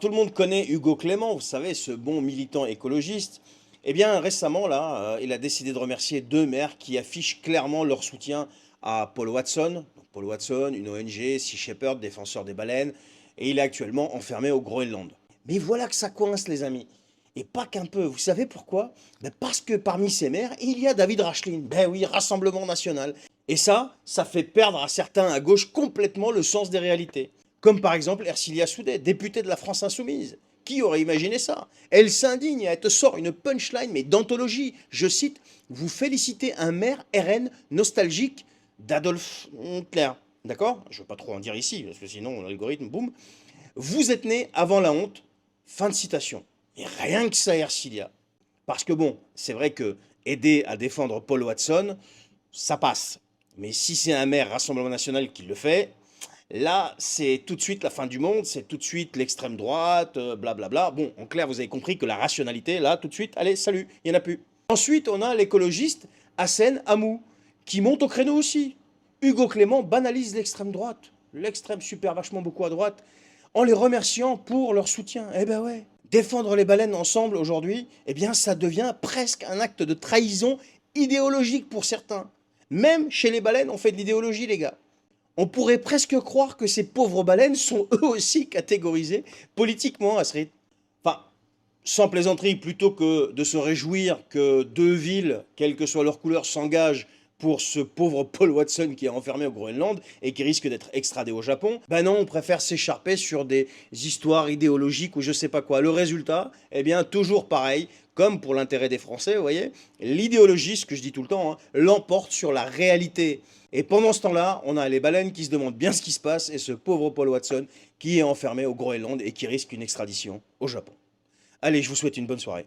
tout le monde connaît Hugo Clément, vous savez, ce bon militant écologiste. Eh bien, récemment, là, il a décidé de remercier deux maires qui affichent clairement leur soutien à Paul Watson. Donc, Paul Watson, une ONG, Sea Shepherd, défenseur des baleines, et il est actuellement enfermé au Groenland. Mais voilà que ça coince, les amis. Et pas qu'un peu. Vous savez pourquoi? Ben parce que parmi ces maires, il y a David Rachlin. Ben oui, Rassemblement National. Et ça fait perdre à certains à gauche complètement le sens des réalités. Comme par exemple Ercilia Soudet, députée de la France Insoumise. Qui aurait imaginé ça? Elle s'indigne et elle te sort une punchline, mais d'anthologie. Je cite, vous félicitez un maire RN nostalgique d'Adolphe Hitler. D'accord? Je ne veux pas trop en dire ici, parce que sinon l'algorithme, boum. Vous êtes né avant la honte. Fin de citation. Et rien que ça, Ercilia. Parce que bon, c'est vrai que aider à défendre Paul Watson, ça passe. Mais si c'est un maire Rassemblement National qui le fait, là, c'est tout de suite la fin du monde, c'est tout de suite l'extrême droite, blablabla. Bon, en clair, vous avez compris que la rationalité, là, tout de suite, allez, salut, il n'y en a plus. Ensuite, on a l'écologiste Hassen Hamou, qui monte au créneau aussi. Hugo Clément banalise l'extrême droite, l'extrême super vachement beaucoup à droite, en les remerciant pour leur soutien. Eh ben ouais. Défendre les baleines ensemble aujourd'hui, eh bien, ça devient presque un acte de trahison idéologique pour certains. Même chez les baleines, on fait de l'idéologie, les gars. On pourrait presque croire que ces pauvres baleines sont eux aussi catégorisées politiquement à ce rythme. Enfin, sans plaisanterie, plutôt que de se réjouir que deux villes, quelle que soit leur couleur, s'engagent pour ce pauvre Paul Watson qui est enfermé au Groenland et qui risque d'être extradé au Japon, ben non, on préfère s'écharper sur des histoires idéologiques ou je sais pas quoi. Le résultat, eh bien, toujours pareil, comme pour l'intérêt des Français, vous voyez, l'idéologie, ce que je dis tout le temps, hein, l'emporte sur la réalité. Et pendant ce temps-là, on a les baleines qui se demandent bien ce qui se passe et ce pauvre Paul Watson qui est enfermé au Groenland et qui risque une extradition au Japon. Allez, je vous souhaite une bonne soirée.